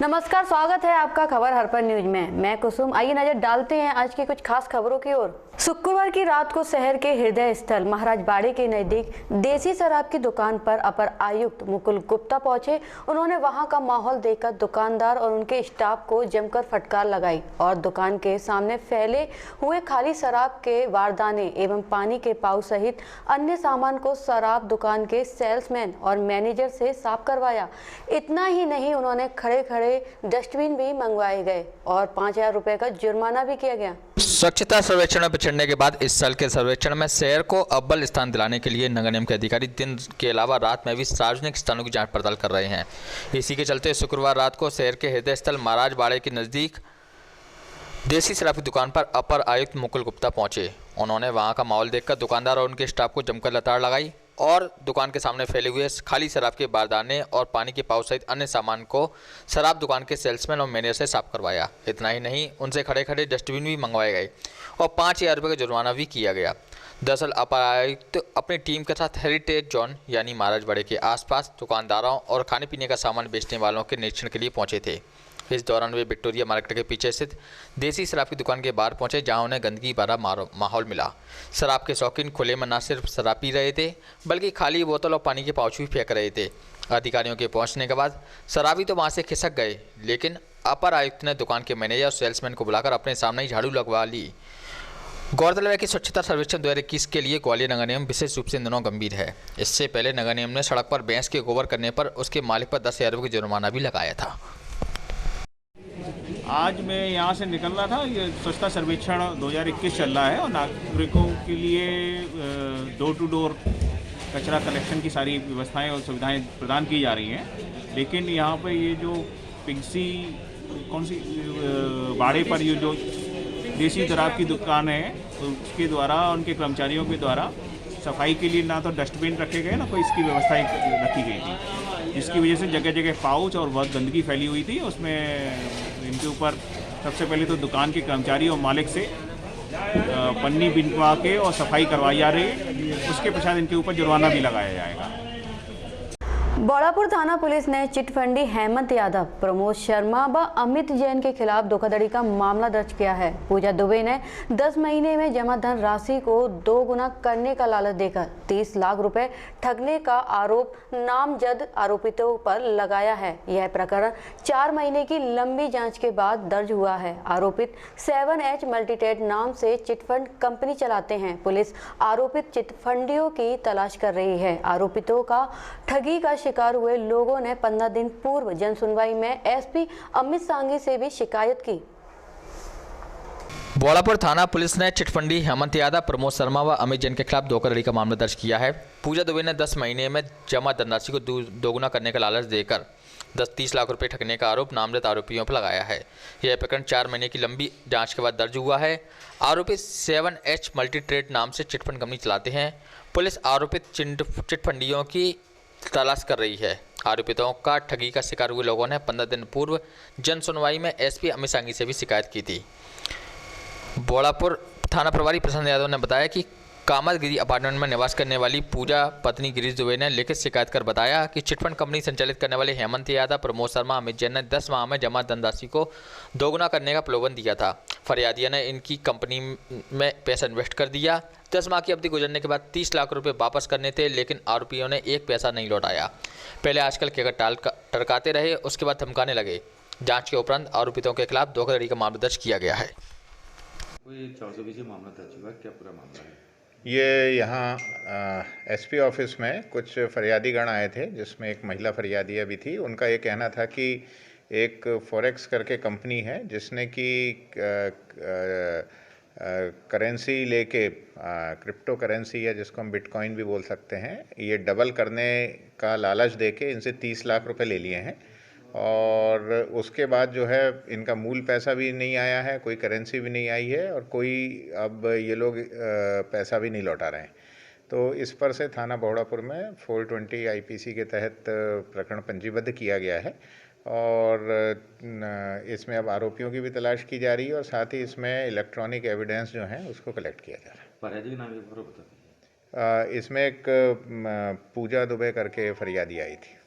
नमस्कार, स्वागत है आपका खबर हर पल न्यूज में। मैं कुसुम। आइए नजर डालते हैं आज की कुछ खास खबरों की ओर। शुक्रवार की रात को शहर के हृदय स्थल महाराज बाड़े के नजदीक देसी शराब की दुकान पर अपर आयुक्त मुकुल गुप्ता पहुंचे। उन्होंने वहां का माहौल देखकर दुकानदार और उनके स्टाफ को जमकर फटकार लगाई और दुकान के सामने फैले हुए खाली शराब के बारदाने एवं पानी के पाउच सहित अन्य सामान को शराब दुकान के सेल्समैन और मैनेजर से साफ करवाया। इतना ही नहीं, उन्होंने खड़े खड़े डस्टबिन भी मंगवाए गए और 5,000 रुपए का जुर्माना भी किया गया। स्वच्छता सर्वेक्षण में पिछड़ने के बाद इस साल के सर्वेक्षण में शहर को अव्वल स्थान दिलाने के लिए नगर निगम के अधिकारी दिन के अलावा रात में भी सार्वजनिक स्थानों की जांच पड़ताल कर रहे हैं। इसी के चलते शुक्रवार रात को शहर के हृदय स्थल महाराज बाड़े के नज़दीक देसी शराब की दुकान पर अपर आयुक्त मुकुल गुप्ता पहुंचे। उन्होंने वहां का माहौल देखकर दुकानदार और उनके स्टाफ को जमकर लताड़ लगाई और दुकान के सामने फैले हुए खाली शराब के बारदाने और पानी के पाउच सहित अन्य सामान को शराब दुकान के सेल्समैन और मैनेजर से साफ करवाया। इतना ही नहीं, उनसे खड़े खड़े डस्टबिन भी मंगवाए गए और 5,000 रुपये का जुर्माना भी किया गया। दरअसल अपर आयुक्त अपनी टीम के साथ हेरिटेज जोन यानी महाराज बाड़े के आसपास दुकानदारों और खाने पीने का सामान बेचने वालों के निरीक्षण के लिए पहुंचे थे। इस दौरान वे विक्टोरिया मार्केट के पीछे स्थित देसी शराब की दुकान के बाहर पहुंचे, जहां उन्हें गंदगी भरा माहौल मिला। शराब के शौकीन खुले में न सिर्फ शराब पी रहे थे बल्कि खाली बोतल और पानी के पाउच भी फेंक रहे थे। अधिकारियों के पहुंचने के बाद शराबी तो वहां से खिसक गए, लेकिन अपर आयुक्त ने दुकान के मैनेजर और सेल्समैन को बुलाकर अपने सामने ही झाड़ू लगवा ली। गौरतलब है कि स्वच्छता सर्वेक्षण 2021 के लिए ग्वालियर नगर निगम विशेष रूप से इन दिनों गंभीर है। इससे पहले नगर निगम ने सड़क पर भैंस के गोबर करने पर उसके मालिक पर 10,000 रुपये का जुर्माना भी लगाया था। आज मैं यहाँ से निकल रहा था। ये स्वच्छता सर्वेक्षण 2021 चल रहा है और नागरिकों के लिए डोर टू डोर कचरा कलेक्शन की सारी व्यवस्थाएं और सुविधाएं प्रदान की जा रही हैं। लेकिन यहाँ पर ये जो पिंसी बाड़े पर ये जो देसी शराब की दुकान है, तो उसके द्वारा उनके कर्मचारियों के द्वारा सफाई के लिए ना तो डस्टबिन रखे गए, ना कोई इसकी व्यवस्थाएँ रखी गई थी, जिसकी वजह से जगह जगह पाउच और बहुत गंदगी फैली हुई थी। उसमें इनके ऊपर सबसे पहले तो दुकान के कर्मचारी और मालिक से पन्नी बिनवा के और सफाई करवाई जा रही है। उसके पश्चात इनके ऊपर जुर्माना भी लगाया जाएगा। बौड़ापुर थाना पुलिस ने चिटफंडी हेमंत यादव, प्रमोद शर्मा व अमित जैन के खिलाफ धोखाधड़ी का मामला दर्ज किया है। पूजा दुबे ने 10 महीने में जमा धन राशि को 2 गुना करने का लालच देकर 30 लाख रुपए ठगने का आरोप नामजद आरोपितों पर लगाया है। यह प्रकरण 4 महीने की लंबी जांच के बाद दर्ज हुआ है। आरोपित 7H मल्टीट्रेड नाम से चिटफंड कंपनी चलाते हैं। पुलिस आरोपित चिटफंडियों की तलाश कर रही है। आरोपितों का ठगी का शिकार हुए लोगों ने 15 दिन पूर्व जन सुनवाई में एसपी अमित सांघी से भी शिकायत की। बौड़ापुर थाना पुलिस ने चिटफंडी हेमंत यादव, प्रमोद शर्मा व अमित जैन के खिलाफ धोखाधड़ी का मामला दर्ज किया है। पूजा दुबे ने 10 महीने में जमा धनराशि को दोगुना करने का लालच देकर 30 लाख रुपए ठगने का आरोप नामजद आरोपियों पर लगाया है। यह प्रकरण 4 महीने की लंबी जांच के बाद दर्ज हुआ है। आरोपी 7H मल्टीट्रेड नाम से चिटफंड कंपनी चलाते हैं। पुलिस आरोपित चिटफंडियों की तलाश कर रही है। आरोपितों का ठगी का शिकार हुए लोगों ने 15 दिन पूर्व जन सुनवाई में एसपी अमित सांघी से भी शिकायत की थी। बौड़ापुर थाना प्रभारी प्रशांत यादव ने बताया कि कामतगिरी अपार्टमेंट में निवास करने वाली पूजा पत्नी गिरीश दुबे ने लिखित शिकायत कर बताया कि चिटफंड कंपनी संचालित करने वाले हेमंत यादव, प्रमोद शर्मा, अमित जैन ने 10 माह में जमा धनराशि को दोगुना करने का प्रलोभन दिया था। फरियादिया ने इनकी कंपनी में पैसा इन्वेस्ट कर दिया। 10 माह की अवधि गुजरने के बाद 30 लाख रुपए वापस करने थे, लेकिन आरोपियों ने एक पैसा नहीं लौटाया। पहले आजकल कहकर टरकाते रहे, उसके बाद धमकाने लगे। जांच के उपरांत आरोपितों के खिलाफ धोखाधड़ी का मामला दर्ज किया गया है। कोई 420 मामला दर्ज हुआ, क्या पूरा मामला है? ये यहाँ एसपी ऑफिस में कुछ फरियादीगण आए थे, जिसमें एक महिला फरियादिया भी थी। उनका ये कहना था कि एक फॉरेक्स करके कंपनी है जिसने कि करेंसी लेके, क्रिप्टो करेंसी है जिसको हम बिटकॉइन भी बोल सकते हैं, ये डबल करने का लालच देके इनसे 30 लाख रुपए ले लिए हैं और उसके बाद जो है इनका मूल पैसा भी नहीं आया है, कोई करेंसी भी नहीं आई है और कोई अब ये लोग पैसा भी नहीं लौटा रहे हैं। तो इस पर से थाना बौड़ापुर में 420 आईपीसी के तहत प्रकरण पंजीबद्ध किया गया है और इसमें अब आरोपियों की भी तलाश की जा रही है और साथ ही इसमें इलेक्ट्रॉनिक एविडेंस जो है उसको कलेक्ट किया जा रहा है। फरियादी के नाम एक बार बता दीजिए। इसमें एक पूजा दुबे करके फरियादी आई थी।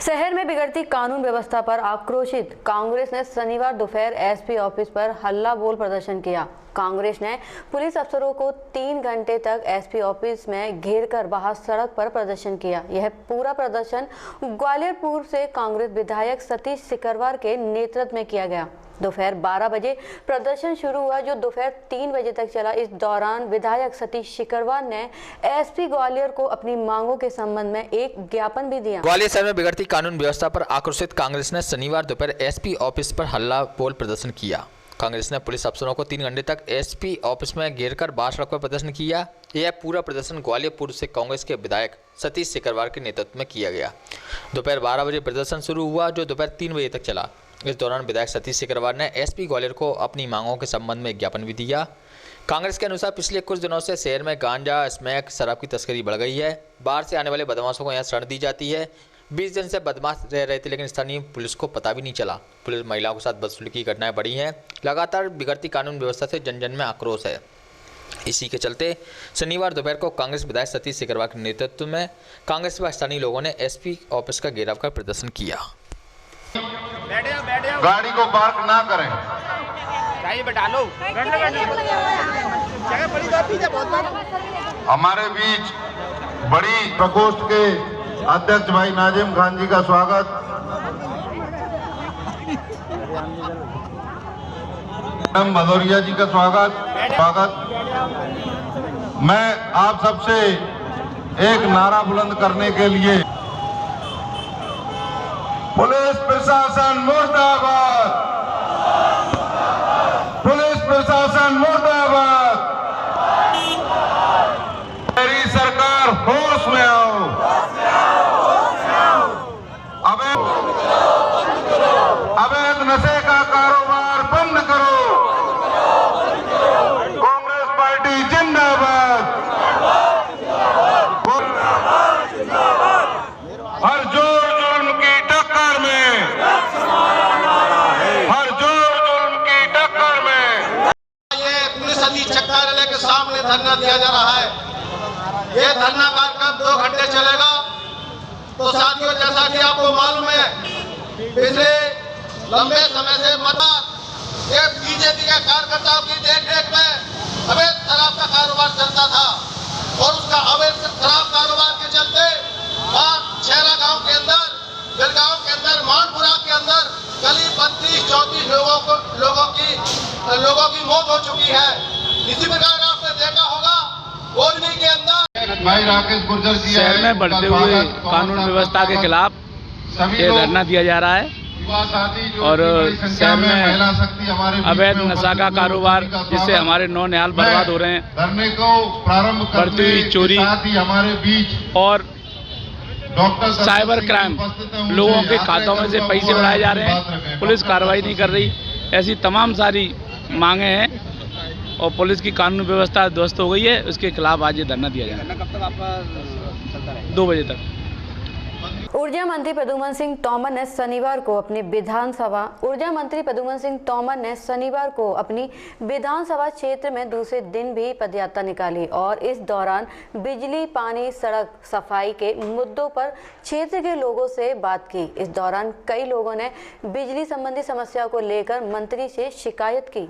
शहर में बिगड़ती कानून व्यवस्था पर आक्रोशित कांग्रेस ने शनिवार दोपहर एसपी ऑफिस पर हल्ला बोल प्रदर्शन किया। कांग्रेस ने पुलिस अफसरों को 3 घंटे तक एसपी ऑफिस में घेरकर बाहर सड़क पर प्रदर्शन किया। यह पूरा प्रदर्शन ग्वालियर पूर्व से कांग्रेस विधायक सतीश सिकरवार के नेतृत्व में किया गया। दोपहर 12 बजे प्रदर्शन शुरू हुआ जो दोपहर 3 बजे तक चला। इस दौरान विधायक सतीश सिकरवार ने एसपी ग्वालियर को अपनी मांगों के संबंध में एक ज्ञापन भी दिया। ग्वालियर शहर में बिगड़ती कानून व्यवस्था पर आक्रोशित कांग्रेस ने शनिवार दोपहर एसपी ऑफिस पर हल्ला बोल प्रदर्शन किया। कांग्रेस ने पुलिस अफसरों को 3 घंटे तक एसपी ऑफिस में घेरकर बाहर सड़क पर प्रदर्शन किया। यह पूरा प्रदर्शन ग्वालियर पूर्व से कांग्रेस के विधायक सतीश सिकरवार के नेतृत्व में किया गया। दोपहर 12 बजे प्रदर्शन शुरू हुआ जो दोपहर 3 बजे तक चला। इस दौरान विधायक सतीश सिकरवार ने एसपी ग्वालियर को अपनी मांगों के संबंध में ज्ञापन भी दिया। कांग्रेस के अनुसार पिछले कुछ दिनों से शहर में गांजा, स्मैक, शराब की तस्करी बढ़ गई है। बाहर से आने वाले बदमाशों को यहाँ शरण दी जाती है। 20 दिन से बदमाश रह रहे थे लेकिन स्थानीय पुलिस को पता भी नहीं चला। पुलिस महिलाओं के साथ बदसलूकी की घटनाएं बढ़ी हैं। लगातार बिगड़ती कानून व्यवस्था से जन जन में आक्रोश है। इसी के चलते शनिवार दोपहर को कांग्रेस विधायक सतीश सिकरवार के नेतृत्व में कांग्रेस व स्थानीय लोगों ने एसपी ऑफिस का घेराव कर प्रदर्शन किया। गाड़ी को पार्क ना करें। हमारे बीच बड़ी प्रकोष्ठ के अध्यक्ष भाई नाजिम खान जी का स्वागत। भदौरिया जी का स्वागत। मैं आप सबसे एक नारा बुलंद करने के लिए पुलिस प्रशासन मुर्दाबाद, पुलिस प्रशासन मुर्दाबाद। मेरी सरकार होश में आओ। अवैध नशे का कारोबार बंद करो। कांग्रेस पार्टी जिंदाबाद। हर जोर जुल्म की टक्कर में, हर जोर जुल्म की टक्कर में। ये पुलिस अधीक्षक कार्यालय के सामने धरना दिया जा रहा है। ये धरना कार्यक्रम 2 घंटे चलेगा। तो साथियों, जैसा कि आपको मालूम है, पिछले लंबे समय से ये बीजेपी के कार्यकर्ताओं की देखरेख में अवैध शराब का कारोबार चलता था और उसका अवैध शराब कारोबार के चलते छेरा गांव के अंदर, बिलगांव के अंदर, मानपुरा के अंदर करीब 32-34 लोगों की मौत हो चुकी है। इसी प्रकार आपने देखा होगा बोलनी के अंदर भाई राकेश गुर्जर जी शहर में बढ़ते हुए कानून व्यवस्था के खिलाफ ये धरना दिया जा रहा है और शहर में अवैध नशा का कारोबार जिससे हमारे नौनिहाल बर्बाद हो रहे हैं, धरने को प्रारंभ बढ़ती हुई चोरी हमारे बीच और साइबर क्राइम, लोगों के खातों में से पैसे उड़ाए जा रहे हैं, पुलिस कार्रवाई नहीं कर रही, ऐसी तमाम सारी मांगे हैं और पुलिस की कानून व्यवस्था ध्वस्त हो गई है। उसके खिलाफ आज ये धरना दिया जा रहा है। कब तक आपका चलता रहेगा? 2 बजे तक। ऊर्जा मंत्री प्रद्युमन सिंह तोमर ने शनिवार को अपनी विधानसभा क्षेत्र में दूसरे दिन भी पदयात्रा निकाली और इस दौरान बिजली, पानी, सड़क, सफाई के मुद्दों पर क्षेत्र के लोगों से बात की। इस दौरान कई लोगों ने बिजली संबंधी समस्याओं को लेकर मंत्री से शिकायत की।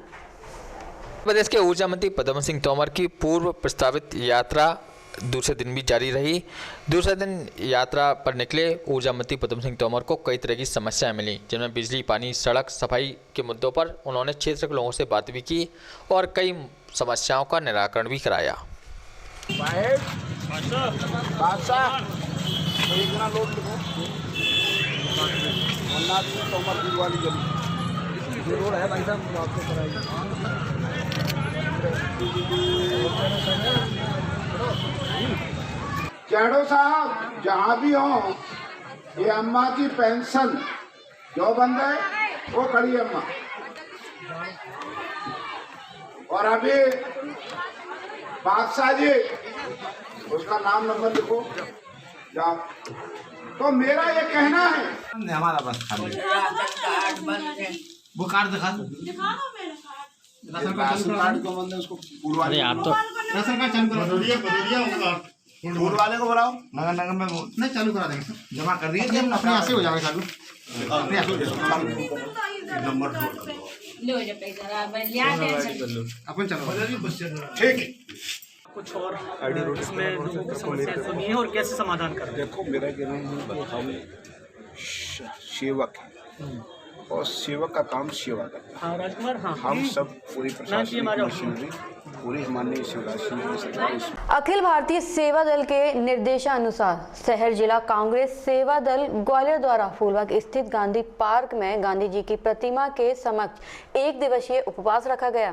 प्रदेश के ऊर्जा मंत्री प्रद्युमन सिंह तोमर की पूर्व प्रस्तावित यात्रा दूसरे दिन भी जारी रही। दूसरे दिन यात्रा पर निकले ऊर्जा मंत्री प्रद्युमन सिंह तोमर को कई तरह की समस्याएं मिली, जिनमें बिजली, पानी, सड़क, सफाई के मुद्दों पर उन्होंने क्षेत्र के लोगों से बात भी की और कई समस्याओं का निराकरण भी कराया। चैडो साहब जहाँ भी हो, ये अम्मा की पेंशन जो बंद है वो खड़ी अम्मा, और अभी बादशाह जी उसका नाम नंबर लिखो जाओ। तो मेरा ये कहना है, हमारा बस वो कार्ड दिखा दो। राशन कार्ड को उसको पूरा आप तो राशन कार्ड फूल वाले को बुलाओ। नगर नगर में नहीं चालू करा देंगे सर, जमा कर दिए अपने यहाँ से हो जाएगा चालू, अपने यहाँ से नंबर अपन चलो ठीक है। कुछ और इसमें लोगों की समस्याएं सुनी है और कैसे समाधान कर रहे हैं? देखो मेरा कहना है, हम सेवक हैं और सेवक का काम सेवा करना। हाँ राजकुमार, हाँ हम सब पूरी प्रशासनिक मशीनरी पूरी माननीय शिवराज सिंह जी सरकार। अखिल भारतीय सेवा दल के निर्देशानुसार शहर जिला कांग्रेस सेवा दल ग्वालियर द्वारा फूलबाग स्थित गांधी पार्क में गांधी जी की प्रतिमा के समक्ष 1 दिवसीय उपवास रखा गया।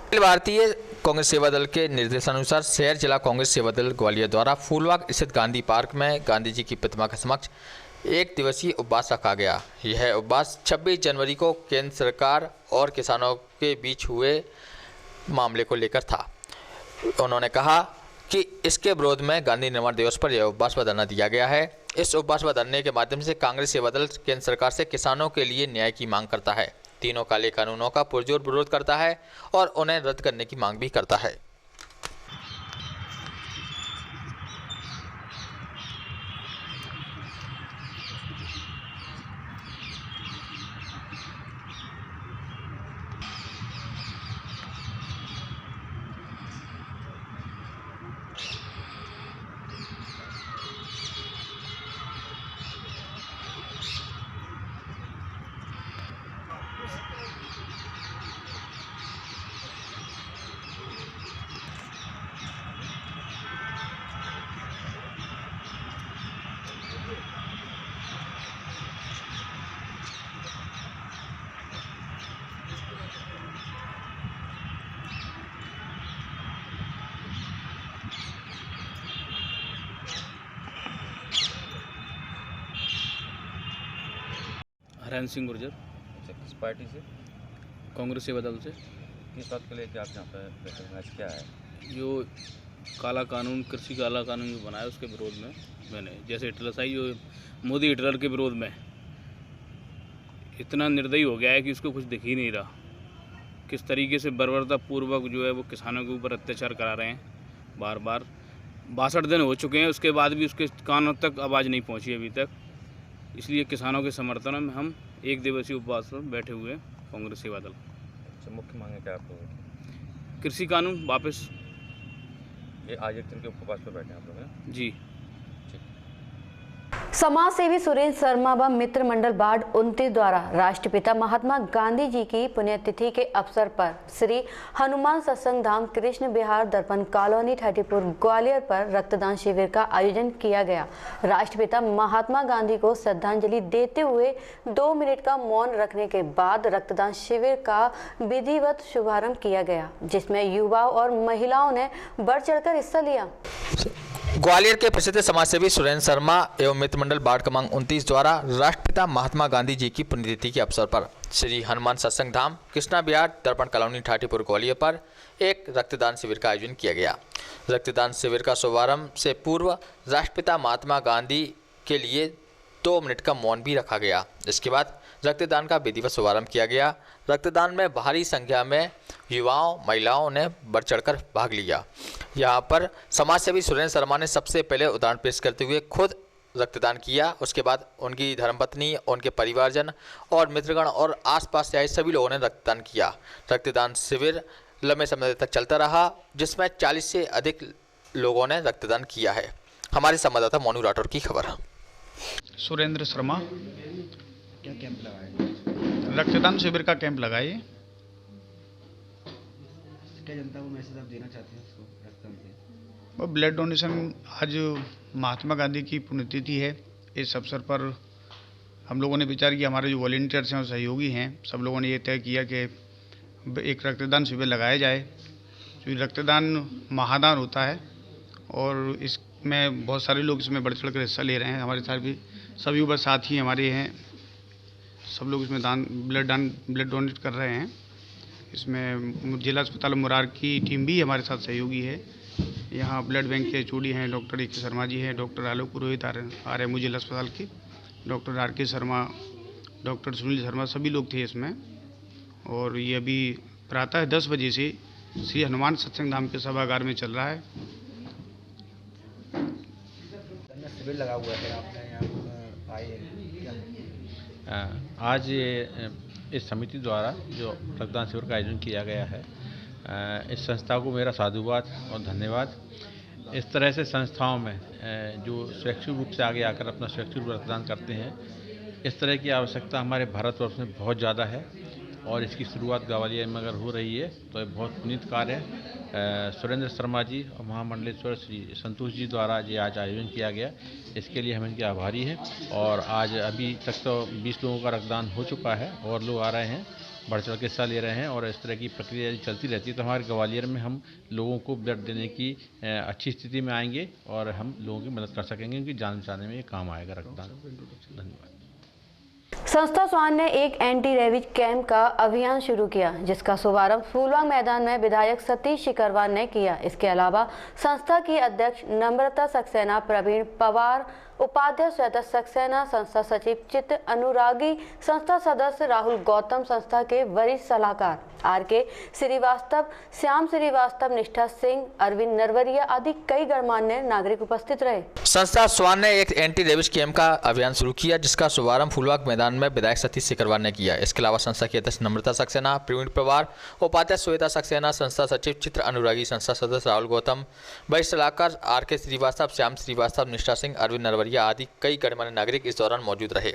अखिल भारतीय कांग्रेस सेवा दल के निर्देशानुसार शहर जिला कांग्रेस सेवा दल ग्वालियर द्वारा फूलबाग स्थित गांधी पार्क में गांधी जी की प्रतिमा के समक्ष 1 दिवसीय उपवास रखा गया। यह उपवास 26 जनवरी को केंद्र सरकार और किसानों के बीच हुए मामले को लेकर था। उन्होंने कहा कि इसके विरोध में गांधी निर्माण दिवस पर यह उपवास पर धरना दिया गया है। इस उपवास पर धरने के माध्यम से कांग्रेस सेवा दल केंद्र सरकार से किसानों के लिए न्याय की मांग करता है, तीनों काले कानूनों का पुरजोर विरोध करता है और उन्हें रद्द करने की मांग भी करता है। हरन सिंह गुर्जर। अच्छा, किस पार्टी से? कांग्रेस सेवा दल से। किस बात को लेकर आप यहाँ पे बैठे हैं? आज क्या है? जो काला कानून, कृषि काला कानून जो बनाया उसके विरोध में मैंने, जैसे हिटलरशाही जो मोदी हिटलर के विरोध में इतना निर्दयी हो गया है कि उसको कुछ दिख ही नहीं रहा, किस तरीके से बर्बरतापूर्वक जो है वो किसानों के ऊपर अत्याचार करा रहे हैं। बार बार 62 दिन हो चुके हैं, उसके बाद भी उसके कानों तक आवाज़ नहीं पहुँची अभी तक। इसलिए किसानों के समर्थन में हम 1 दिवसीय उपवास पर बैठे हुए हैं कांग्रेस सेवा दल। अच्छा, मुख्य मांग है क्या आप लोगों की? कृषि कानून वापस। ये आज एक दिन के उपवास पर बैठे हैं आप लोग हैं? जी। समाज सेवी सुरेंद्र शर्मा व मित्र मंडल वार्ड 29 द्वारा राष्ट्रपिता महात्मा गांधी जी की पुण्यतिथि के अवसर पर श्री हनुमान सत्संग धाम कृष्ण विहार दर्पण कॉलोनी 34 ग्वालियर पर रक्तदान शिविर का आयोजन किया गया। राष्ट्रपिता महात्मा गांधी को श्रद्धांजलि देते हुए 2 मिनट का मौन रखने के बाद रक्तदान शिविर का विधिवत शुभारंभ किया गया, जिसमें युवाओं और महिलाओं ने बढ़ चढ़कर हिस्सा लिया। ग्वालियर के प्रसिद्ध समाजसेवी सुरेंद्र शर्मा एवं मित्र मंडल वार्ड क्रमांक 29 द्वारा राष्ट्रपिता महात्मा गांधी जी की पुण्यतिथि के अवसर पर श्री हनुमान सत्संग धाम कृष्णा विहार दर्पण कॉलोनी 34 ग्वालियर पर एक रक्तदान शिविर का आयोजन किया गया। रक्तदान शिविर का शुभारंभ से पूर्व राष्ट्रपिता महात्मा गांधी के लिए 2 मिनट का मौन भी रखा गया। इसके बाद रक्तदान का विधिवत शुभारंभ किया गया। रक्तदान में भारी संख्या में युवाओं महिलाओं ने बढ़ चढ़कर भाग लिया। यहाँ पर समाजसेवी सुरेंद्र शर्मा ने सबसे पहले उदाहरण पेश करते हुए खुद रक्तदान किया। उसके बाद उनकी धर्मपत्नी, उनके परिवारजन और मित्रगण और आसपास से आए सभी लोगों ने रक्तदान किया। रक्तदान शिविर लंबे समय तक चलता रहा, जिसमें 40 से अधिक लोगों ने रक्तदान किया है। हमारे संवाददाता मोनू राठौर की खबर। सुरेंद्र शर्मा। क्या कैंप लगाया? रक्तदान शिविर का कैंप लगाए। क्या जनता को मैसेज आप देना चाहते हैं उसको रक्तदान पे? वो ब्लड डोनेशन, आज महात्मा गांधी की पुण्यतिथि है। इस अवसर पर हम लोगों ने विचार किया, हमारे जो वॉलंटियर्स हैं और सहयोगी हैं, सब लोगों ने ये तय किया कि एक रक्तदान शिविर लगाया जाए। जो रक्तदान महादान होता है और इसमें बहुत सारे लोग इसमें बढ़ चढ़ कर हिस्सा ले रहे हैं। हमारे साथ भी सभी ऊपर साथी हमारे हैं, सब लोग इसमें ब्लड डोनेट कर रहे हैं। इसमें जिला अस्पताल मुरार की टीम भी हमारे साथ सहयोगी है। यहाँ ब्लड बैंक के चूड़ी हैं, डॉक्टर ए के शर्मा जी हैं, डॉक्टर आलोक पुरोहित आरएमओ जिला अस्पताल के, डॉक्टर आर के शर्मा, डॉक्टर सुनील शर्मा, सभी लोग थे इसमें। और ये अभी प्रातः 10 बजे से श्री हनुमान सत्संग धाम के सभागार में चल रहा है। शिविर लगा हुआ है, आपने यहाँ आए क्या? आज ये इस समिति द्वारा जो रक्तदान शिविर का आयोजन किया गया है, इस संस्था को मेरा साधुवाद और धन्यवाद। इस तरह से संस्थाओं में जो स्वैच्छिक रूप से आगे आकर अपना स्वैच्छिक रूप रक्तदान करते हैं, इस तरह की आवश्यकता हमारे भारतवर्ष में बहुत ज़्यादा है और इसकी शुरुआत ग्वालियर में अगर हो रही है तो ये बहुत पुनीत कार्य है। सुरेंद्र शर्मा जी और महामंडलेश्वर श्री संतोष जी द्वारा ये आज आयोजन किया गया, इसके लिए हम इनके आभारी हैं। और आज अभी तक तो 20 लोगों का रक्तदान हो चुका है और लोग आ रहे हैं, बढ़ चढ़ के हिस्सा ले रहे हैं और इस तरह की प्रक्रिया चलती रहती है तो हमारे ग्वालियर में हम लोगों को ब्लड देने की अच्छी स्थिति में आएंगे और हम लोगों की मदद कर सकेंगे, क्योंकि जान बचाने में ये काम आएगा रक्तदान। धन्यवाद। संस्था स्वान ने एक एंटी रेबीज कैंप का अभियान शुरू किया, जिसका शुभारंभ फूलबाग मैदान में विधायक सतीश शिकरवार ने किया। इसके अलावा संस्था की अध्यक्ष नम्रता सक्सेना, प्रवीण पवार, उपाध्यक्ष श्वेता सक्सेना, संस्था सचिव चित्त अनुरागी, संस्था सदस्य राहुल गौतम, संस्था के वरिष्ठ सलाहकार आर.के. श्रीवास्तव, श्याम श्रीवास्तव, निष्ठा सिंह, अरविंद नरवरिया आदि कई गणमान्य नागरिक उपस्थित रहे। संस्था स्वान ने एक एंटी रेबीज कैंप का अभियान शुरू किया, जिसका शुभारंभ फूलबाग मैदान में विधायक सतीश शिकरवार ने किया। इसके अलावा संस्था की अध्यक्ष नम्रता सक्सेना, प्रवीण पवार, उपाध्यक्ष श्वेता सक्सेना, संस्था सचिव चित्र अनुरागी, संस्था सदस्य राहुल गौतम, वरिष्ठ सलाहकार आर.के. श्रीवास्तव, श्याम श्रीवास्तव, निष्ठा सिंह, अरविंद नरवरिया आदि कई गणमान्य नागरिक इस दौरान मौजूद रहे।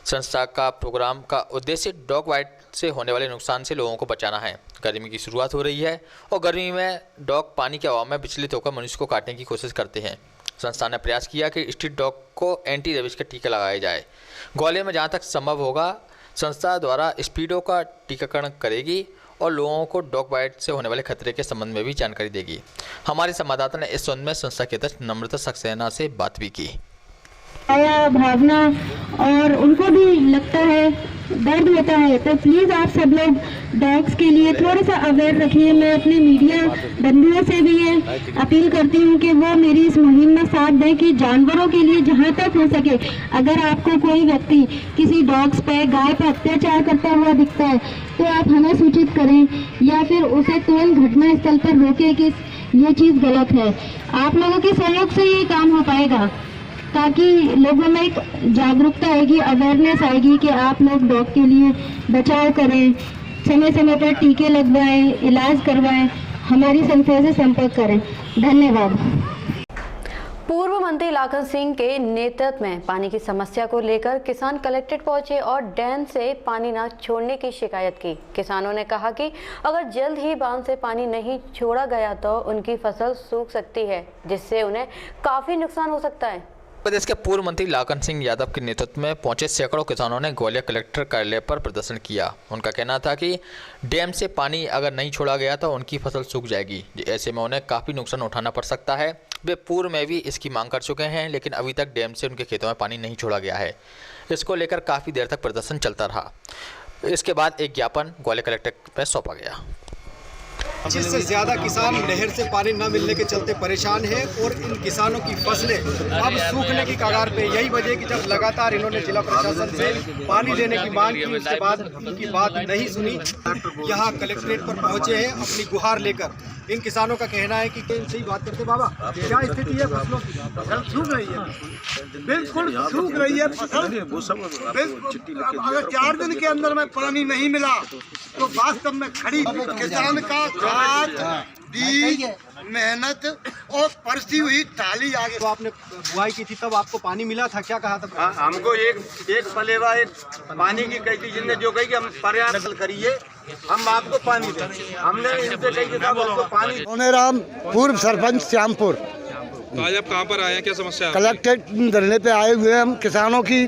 संस्था का प्रोग्राम का उद्देश्य डॉग बाइट से होने वाले नुकसान से लोगों को बचाना है। गर्मी की शुरुआत हो रही है और गर्मी में डॉग पानी के हवा में विचलित होकर मनुष्य को काटने की कोशिश करते हैं। संस्था ने प्रयास किया कि स्ट्रीट डॉग को एंटी रेबीज के टीके लगाए जाए। ग्वालियर में जहां तक संभव होगा संस्था द्वारा स्पीडो का टीकाकरण करेगी और लोगों को डॉग बाइट से होने वाले खतरे के संबंध में भी जानकारी देगी। हमारे संवाददाता ने इस संबंध में संस्था के अध्यक्ष नम्रता सक्सेना से बात भी की। आया भावना और उनको भी लगता है, दर्द होता है, तो प्लीज़ आप सब लोग डॉग्स के लिए थोड़ा सा अवेयर रखिए। मैं अपने मीडिया बंधुओं से भी ये अपील करती हूँ कि वो मेरी इस मुहिम में साथ दें कि जानवरों के लिए जहाँ तक हो सके, अगर आपको कोई व्यक्ति किसी डॉग्स पे, गाय पे अत्याचार करता हुआ दिखता है तो आप हमें सूचित करें या फिर उसे तुरंत घटना स्थल पर रोकें कि ये चीज़ गलत है। आप लोगों के सहयोग से ये काम हो पाएगा, ताकि लोगों में एक जागरूकता आएगी, अवेयरनेस आएगी कि आप लोग डॉग के लिए बचाव करें, समय समय पर टीके लगवाएं, इलाज करवाएं, हमारी संस्था से संपर्क करें। धन्यवाद। पूर्व मंत्री लाखन सिंह के नेतृत्व में पानी की समस्या को लेकर किसान कलेक्ट्रेट पहुंचे और डैम से पानी न छोड़ने की शिकायत की। किसानों ने कहा कि अगर जल्द ही बांध से पानी नहीं छोड़ा गया तो उनकी फसल सूख सकती है, जिससे उन्हें काफ़ी नुकसान हो सकता है। प्रदेश के पूर्व मंत्री लाखन सिंह यादव के नेतृत्व में पहुंचे सैकड़ों किसानों ने ग्वालियर कलेक्टर कार्यालय पर प्रदर्शन किया। उनका कहना था कि डैम से पानी अगर नहीं छोड़ा गया तो उनकी फसल सूख जाएगी, ऐसे में उन्हें काफ़ी नुकसान उठाना पड़ सकता है। वे पूर्व में भी इसकी मांग कर चुके हैं, लेकिन अभी तक डैम से उनके खेतों में पानी नहीं छोड़ा गया है। इसको लेकर काफ़ी देर तक प्रदर्शन चलता रहा। इसके बाद एक ज्ञापन ग्वालियर कलेक्टर में सौंपा गया। 25 से ज़्यादा किसान नहर से पानी न मिलने के चलते परेशान हैं और इन किसानों की फसलें अब सूखने की कगार पे। यही वजह कि जब लगातार इन्होंने जिला प्रशासन से पानी देने की मांग की, उसके बाद उनकी बात नहीं सुनी, यहाँ कलेक्ट्रेट पर पहुँचे हैं अपनी गुहार लेकर। इन किसानों का कहना है कि इनसे ही बात करते, बाबा क्या स्थिति है फसलों की? फसल सूख रही है, बिल्कुल सूख रही है फसल। अगर 4 दिन के अंदर में पानी नहीं मिला तो वास्तव में खड़ी किसान का खाद, बीज, मेहनत और परसी हुई थाली आगे। तो आपने बुआई की थी तब आपको पानी मिला था, क्या कहा था? हमको एक पलेवा एक पानी की कही थी, जिनने जो कही कि हम पर्याप्त करिए, हम आपको पानी दें। हमने इनसे कही कि साहब हमको पानी। सोनेराम, पूर्व सरपंच श्यामपुर। आज आप कहाँ पर आए हैं, क्या समस्या है? कलेक्ट्रेट धरने पे आए हुए हम। किसानों की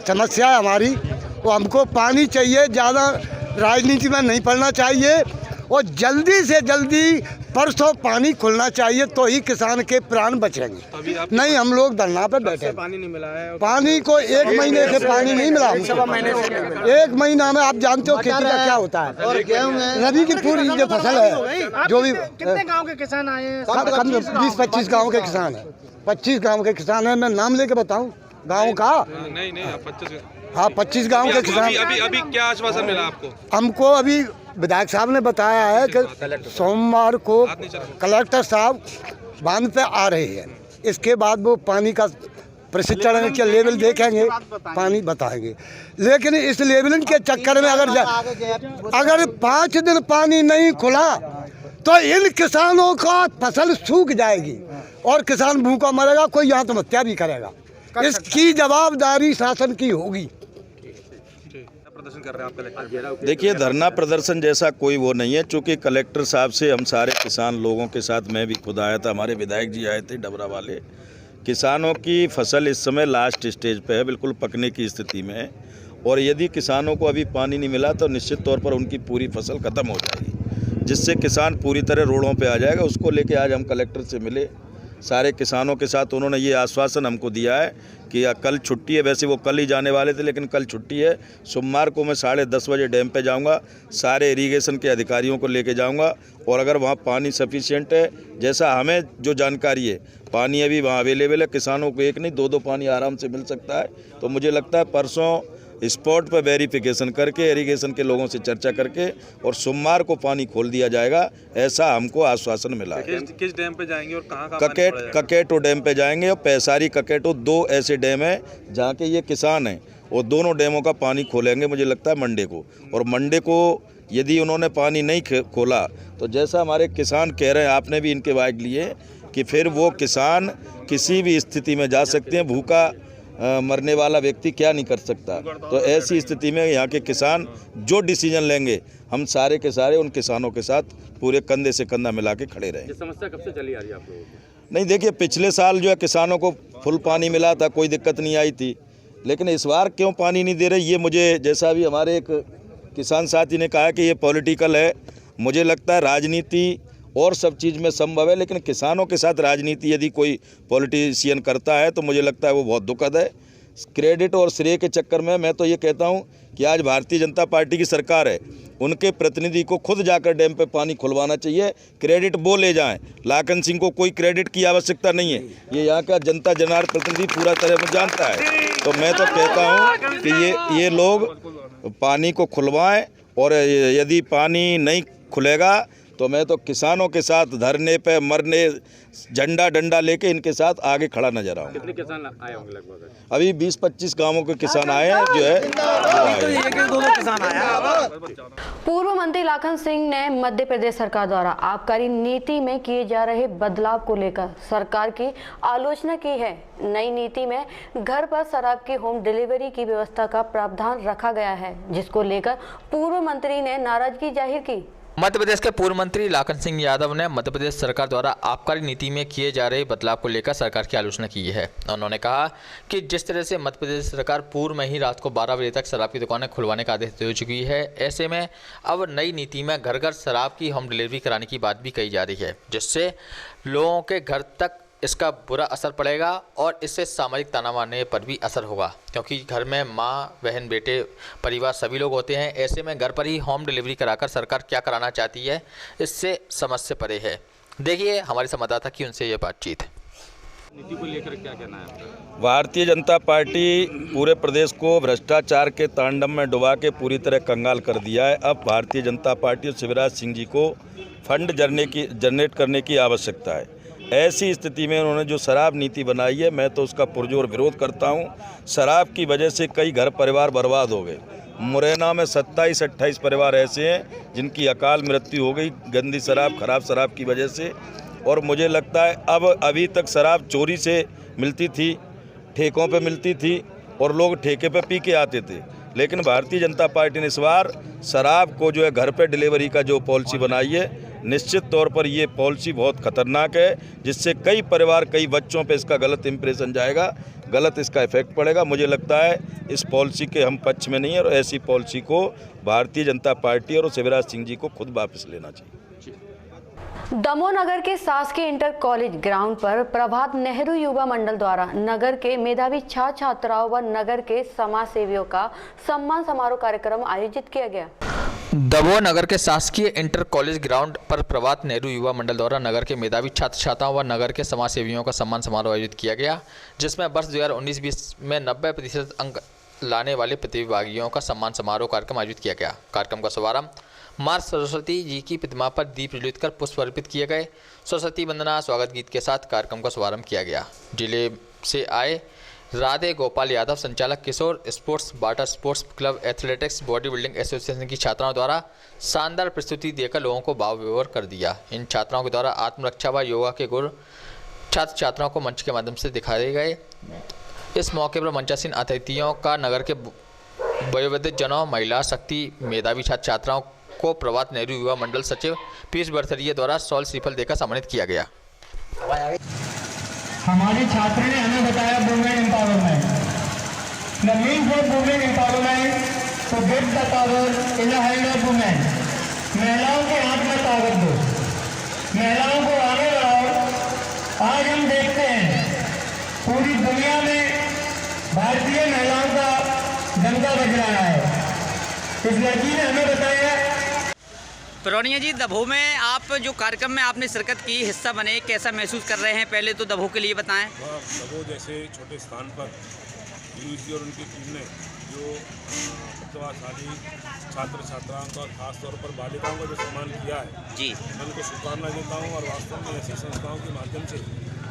समस्या है हमारी, वो हमको पानी चाहिए, ज़्यादा राजनीति में नहीं पड़ना चाहिए और जल्दी से जल्दी परसों पानी खुलना चाहिए तो ही किसान के प्राण बचेंगे। नहीं हम लोग धरना पे बैठे, पानी नहीं मिला है। पानी को 1 महीने से पानी नहीं मिला। 1 महीना में आप जानते हो खेती का क्या होता है। रबी की पूरी जो फसल है, जो भी कितने गाँव के किसान आए हैं? कम 20-25 गाँव के किसान है। 25 गाँव के किसान है। मैं नाम लेके बताऊँ गाँव का? नहीं 25। हाँ 25 गाँव के किसान। अभी क्या आश्वासन मिला आपको? हमको अभी विधायक साहब ने बताया है कि सोमवार को कलेक्टर साहब बांध पे आ रहे हैं। इसके बाद वो पानी का प्रशिक्षण के लेवल देखेंगे, पानी बताएंगे। लेकिन इस लेवलिंग के चक्कर में अगर 5 दिन पानी नहीं खुला तो इन किसानों का फसल सूख जाएगी और किसान भूखा मरेगा, कोई आत्महत्या भी करेगा। इसकी जवाबदारी शासन की होगी। प्रदर्शन कर रहे हैं आप कलेक्टर? देखिए, धरना प्रदर्शन जैसा कोई वो नहीं है, चूँकि कलेक्टर साहब से हम सारे किसान लोगों के साथ, मैं भी खुद आया था, हमारे विधायक जी आए थे डबरा वाले। किसानों की फसल इस समय लास्ट स्टेज पे है, बिल्कुल पकने की स्थिति में है, और यदि किसानों को अभी पानी नहीं मिला तो निश्चित तौर पर उनकी पूरी फसल खत्म हो जाएगी, जिससे किसान पूरी तरह रोडों पे आ जाएगा। उसको लेके आज हम कलेक्टर से मिले सारे किसानों के साथ। उन्होंने ये आश्वासन हमको दिया है कि कल छुट्टी है, वैसे वो कल ही जाने वाले थे लेकिन कल छुट्टी है। सोमवार को मैं 10:30 बजे डैम पे जाऊंगा, सारे इरिगेशन के अधिकारियों को लेके जाऊंगा, और अगर वहाँ पानी सफिशिएंट है, जैसा हमें जो जानकारी है, पानी अभी वहाँ अवेलेबल है, किसानों को 1 नहीं 2 पानी आराम से मिल सकता है। तो मुझे लगता है परसों स्पॉट पर वेरिफिकेशन करके इरिगेशन के लोगों से चर्चा करके और सोमवार को पानी खोल दिया जाएगा, ऐसा हमको आश्वासन मिला है। किस डैम पे जाएंगे और कहाँ ककेटो डैम पे जाएंगे, और पैसारी ककेटो 2 ऐसे डैम हैं जहाँ के ये किसान हैं, और दोनों डैमों का पानी खोलेंगे मुझे लगता है मंडे को। और मंडे को यदि उन्होंने पानी नहीं खोला तो जैसा हमारे किसान कह रहे हैं, आपने भी इनके वाइड लिए कि फिर वो किसान किसी भी स्थिति में जा सकते हैं। भूखा मरने वाला व्यक्ति क्या नहीं कर सकता। तो ऐसी स्थिति में यहाँ के किसान जो डिसीजन लेंगे, हम सारे के सारे उन किसानों के साथ पूरे कंधे से कंधा मिला के खड़े रहें। ये समस्या कब से चली आ रही है आप लोगों को? नहीं, देखिए, पिछले साल जो है किसानों को फुल पानी मिला था, कोई दिक्कत नहीं आई थी, लेकिन इस बार क्यों पानी नहीं दे रहे, ये मुझे, जैसा भी हमारे एक किसान साथी ने कहा कि ये पॉलिटिकल है, मुझे लगता है राजनीति और सब चीज़ में संभव है, लेकिन किसानों के साथ राजनीति यदि कोई पॉलिटिशियन करता है तो मुझे लगता है वो बहुत दुखद है। क्रेडिट और श्रेय के चक्कर में मैं तो ये कहता हूँ कि आज भारतीय जनता पार्टी की सरकार है, उनके प्रतिनिधि को खुद जाकर डैम पे पानी खुलवाना चाहिए, क्रेडिट वो ले जाएं। लाखन सिंह को कोई क्रेडिट की आवश्यकता नहीं है, ये यहाँ का जनता जनार्दन प्रतिनिधि पूरा तरह से जानता है। तो मैं तो कहता हूँ कि ये लोग पानी को खुलवाएं, और यदि पानी नहीं खुलेगा तो मैं तो किसानों के साथ धरने पे, मरने, झंडा डंडा लेके इनके साथ आगे खड़ा नजर आऊंगा। कितने किसान आए होंगे लगभग? अभी 20-25 गांवों के किसान आए हैं, जो है पूर्व मंत्री लाखन सिंह ने मध्य प्रदेश सरकार द्वारा आबकारी नीति में किए जा रहे बदलाव को लेकर सरकार की आलोचना की है। नई नीति में घर पर शराब की होम डिलीवरी की व्यवस्था का प्रावधान रखा गया है, जिसको लेकर पूर्व मंत्री ने नाराजगी जाहिर की। मध्य प्रदेश के पूर्व मंत्री लाखन सिंह यादव ने मध्य प्रदेश सरकार द्वारा आबकारी नीति में किए जा रहे बदलाव को लेकर सरकार की आलोचना की है। उन्होंने कहा कि जिस तरह से मध्य प्रदेश सरकार पूर्व में ही रात को 12 बजे तक शराब की दुकानें खुलवाने का आदेश दे चुकी है, ऐसे में अब नई नीति में घर घर शराब की होम डिलीवरी कराने की बात भी कही जा रही है, जिससे लोगों के घर तक इसका बुरा असर पड़ेगा और इससे सामाजिक तानाबाने पर भी असर होगा, क्योंकि घर में माँ, बहन, बेटे, परिवार सभी लोग होते हैं। ऐसे में घर पर ही होम डिलीवरी कराकर सरकार क्या कराना चाहती है, इससे समझ से परे है। देखिए हमारे संवाददाता की उनसे ये बातचीत। नीति को लेकर क्या कहना है आपका? भारतीय जनता पार्टी पूरे प्रदेश को भ्रष्टाचार के तांडव में डुबा के पूरी तरह कंगाल कर दिया है। अब भारतीय जनता पार्टी और शिवराज सिंह जी को फंड जनरेट करने की आवश्यकता है। ऐसी स्थिति में उन्होंने जो शराब नीति बनाई है, मैं तो उसका पुरजोर विरोध करता हूं। शराब की वजह से कई घर परिवार बर्बाद हो गए। मुरैना में 27-28 परिवार ऐसे हैं जिनकी अकाल मृत्यु हो गई गंदी शराब, खराब शराब की वजह से। और मुझे लगता है अब अभी तक शराब चोरी से मिलती थी, ठेकों पे मिलती थी और लोग ठेके पे पी के आते थे, लेकिन भारतीय जनता पार्टी ने इस बार शराब को जो है घर पे डिलीवरी का जो पॉलिसी बनाई है, निश्चित तौर पर ये पॉलिसी बहुत खतरनाक है, जिससे कई परिवार, कई बच्चों पे इसका गलत इंप्रेशन जाएगा, गलत इसका इफेक्ट पड़ेगा। मुझे लगता है इस पॉलिसी के हम पक्ष में नहीं है और ऐसी पॉलिसी को भारतीय जनता पार्टी और शिवराज सिंह जी को खुद वापस लेना चाहिए। दमोह नगर के शासकीय इंटर कॉलेज ग्राउंड पर प्रभात नेहरू युवा मंडल द्वारा नगर के मेधावी छात्र छात्राओं व नगर के समाज सेवियों का सम्मान समारोह कार्यक्रम आयोजित किया गया। दमोह नगर के शासकीय इंटर कॉलेज ग्राउंड पर प्रभात नेहरू युवा मंडल द्वारा नगर के मेधावी छात्र छात्राओं व नगर के समाज सेवियों का सम्मान समारोह आयोजित किया गया, जिसमें वर्ष 2019-20 में 90% अंक लाने वाले प्रतिभागियों का सम्मान समारोह कार्यक्रम आयोजित किया गया। कार्यक्रम का शुभारंभ मां सरस्वती जी की प्रतिमा पर दीप प्रज्वलित कर पुष्प अर्पित किए गए। सरस्वती वंदना स्वागत गीत के साथ कार्यक्रम का शुभारंभ किया गया। जिले से आए राधे गोपाल यादव, संचालक Kishor sports, water sports club, athletics, body building association की छात्राओं द्वारा शानदार प्रस्तुति देकर लोगों को भाव विभोर कर दिया। इन छात्राओं के द्वारा आत्मरक्षा व योगा के गुर छात्र छात्राओं को मंच के माध्यम से दिखाए गए। इस मौके पर मंचासीन अतिथियों का नगर के वयोवृद्ध जनों, महिला शक्ति, मेधावी छात्र छात्राओं को प्रभात नेहरू युवा मंडल सचिव पीयूष बरथरिया द्वारा सॉल श्रीफल देकर सम्मानित किया गया। हमारी छात्र ने हमें बताया women empowerment, the means of women empowerment to get the power in the hand of women. महिलाओं के हाथ में ताकत दो, महिलाओं को आगे बढ़ाओ। आज हम देखते हैं पूरी दुनिया में भारतीय महिलाओं का डंका बज रहा है। इस लड़की ने हमें बताया। परौनिया जी, दभो में आप जो कार्यक्रम में आपने शिरकत की, हिस्सा बने, कैसा महसूस कर रहे हैं? पहले तो दभो के लिए बताएं। दभो जैसे छोटे स्थान पर पीयूष जी और उनकी टीम ने जो प्रतिभाशाली छात्र छात्राओं का, खासतौर पर बालिकाओं का जो सम्मान किया है जी, मैं उनको शुभकामनाएं देता हूँ। और वास्तव में ऐसी संस्थाओं के माध्यम से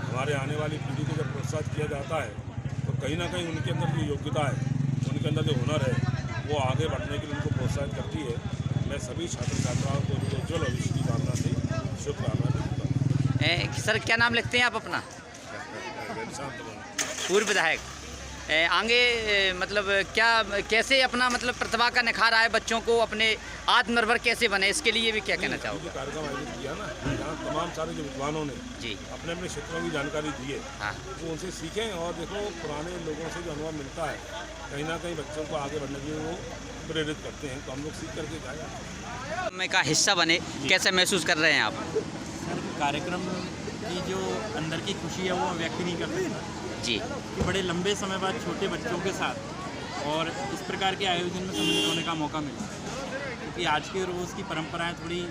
हमारे आने वाली पीढ़ी को जब प्रोत्साहित किया जाता है तो कहीं ना कहीं उनके अंदर जो योग्यता है, उनके अंदर जो हुनर है, वो आगे बढ़ने के लिए उनको प्रोत्साहित करती है। मैं सभी छात्र छात्राओं को उज्ज्वल भविष्य की कामना से शुभकामना देता हूँ। सर, क्या नाम लिखते हैं आप अपना? पूर्व विधायक। आगे मतलब क्या, कैसे अपना मतलब प्रतिभा का निखार आए, बच्चों को अपने आत्मनिर्भर कैसे बने, इसके लिए भी क्या कहना चाहोगे? कार्यक्रम आयोजित किया ना, जहाँ तमाम सारे जो विद्वानों ने जी अपने अपने क्षेत्रों की जानकारी दी है, वो उनसे सीखें। और देखो, पुराने लोगों से जो अनुभव मिलता है, कहीं ना कहीं बच्चों को आगे बढ़ने के लिए वो प्रेरित करते हैं। तो हम लोग सीख करके जाएँ। मैं का हिस्सा बने, कैसे महसूस कर रहे हैं आप? सर, कार्यक्रम की जो अंदर की खुशी है वो व्यक्त नहीं कर सकते जी, कि बड़े लंबे समय बाद छोटे बच्चों के साथ और इस प्रकार के आयोजन में सम्मिलित होने का मौका मिला, क्योंकि आज के रोज़ की परंपराएं थोड़ी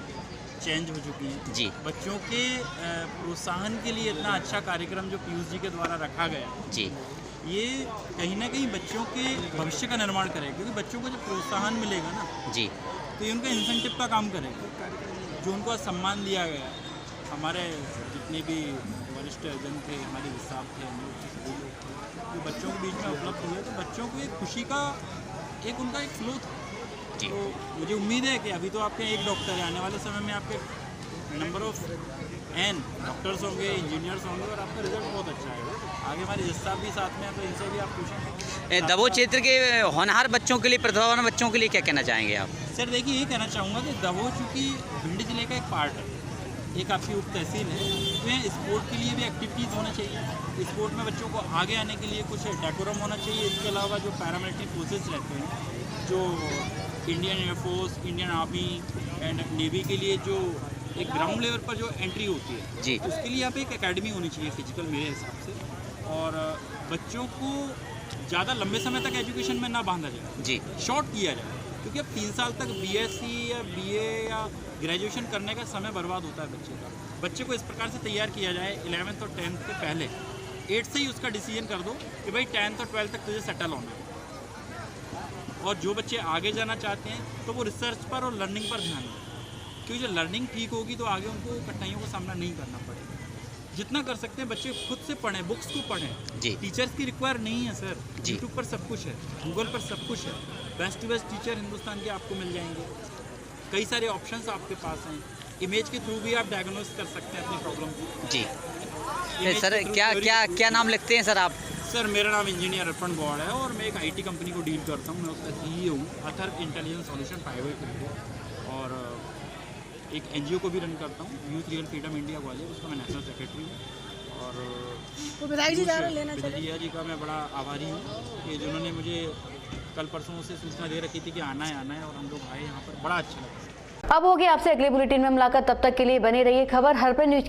चेंज हो चुकी हैं जी। बच्चों के प्रोत्साहन के लिए इतना अच्छा कार्यक्रम जो पीयूष जी के द्वारा रखा गया जी, ये कहीं ना कहीं बच्चों के भविष्य का निर्माण करेगा। क्योंकि बच्चों को जब प्रोत्साहन मिलेगा ना जी, तो ये उनका इंसेंटिव का काम करेगा। जो उनको आज सम्मान दिया गया, हमारे जितने भी वरिष्ठ जन थे, हमारे हिसाब थे, सभी लोग थे, जो बच्चों के बीच में उपलब्ध हुए, तो बच्चों को एक खुशी का एक उनका एक फ्लो था। तो मुझे उम्मीद है कि अभी तो आपके एक डॉक्टर है, आने वाले समय में आपके नंबर ऑफ एन डॉक्टर्स होंगे, इंजीनियर्स होंगे और आपका रिजल्ट बहुत अच्छा है। आगे हमारे जज साहब भी साथ में हैं, तो इनसे भी आप पूछेंगे। दभो क्षेत्र के होनहार बच्चों के लिए, प्रतिभावान बच्चों के लिए क्या कहना चाहेंगे आप? सर देखिए, ये कहना चाहूँगा कि दभो चूँकि भिंड जिले का एक पार्ट है, एक आपकी उप तहसील है, तो स्पोर्ट के लिए भी एक्टिविटीज़ होना चाहिए। स्पोर्ट में बच्चों को आगे आने के लिए कुछ डेकोरम होना चाहिए। इसके अलावा जो पैरामिलिट्री फोर्सेस रहते हैं, जो Indian air force, Indian army and navy के लिए जो एक ग्राउंड लेवल पर जो एंट्री होती है जी, उसके लिए यहाँ पे एक एकेडमी होनी चाहिए फिजिकल, मेरे हिसाब से। और बच्चों को ज़्यादा लंबे समय तक एजुकेशन में ना बांधा जाए जी, शॉर्ट किया जाए। क्योंकि अब 3 साल तक बीएससी या बीए या ग्रेजुएशन करने का समय बर्बाद होता है बच्चे का। बच्चे को इस प्रकार से तैयार किया जाए 11th और 10th के पहले, 8 से ही उसका डिसीजन कर दो कि भाई 10th और 12th तक तुझे सेटल होना है। और जो बच्चे आगे जाना चाहते हैं तो वो रिसर्च पर और लर्निंग पर ध्यान दें, क्योंकि जो लर्निंग ठीक होगी तो आगे उनको कठिनाइयों का सामना नहीं करना पड़ेगा। जितना कर सकते हैं बच्चे खुद से पढ़ें, बुक्स को पढ़ें जी, टीचर्स की रिक्वायर नहीं है सर। यूट्यूब पर सब कुछ है, गूगल पर सब कुछ है, best to best teacher Hindustan के आपको मिल जाएंगे। कई सारे ऑप्शंस आपके पास हैं। इमेज के थ्रू भी आप डायग्नोस कर सकते हैं अपनी प्रॉब्लम को जी। सर क्या नाम लिखते हैं सर आप? सर मेरा नाम इंजीनियर अर्पण गौड़ है और मैं एक IT कंपनी को डील करता हूँ। मैं उसका CEO हूँ, Athar intelligence solution private limited, और एक NGO को भी रन करता हूँ, youth real freedom India Gwalior, उसका मैं नेशनल सेक्रेटरी हूँ। और विधायक जी का मैं बड़ा आभारी हूँ कि जिन्होंने मुझे कल परसों से सूचना दे रखी थी कि आना है, और हम लोग आए यहाँ पर, बड़ा अच्छा लगा। अब होगी आपसे अगले बुलेटिन में मुलाकात, तब तक के लिए बने रहिए खबर हर पे न्यूज।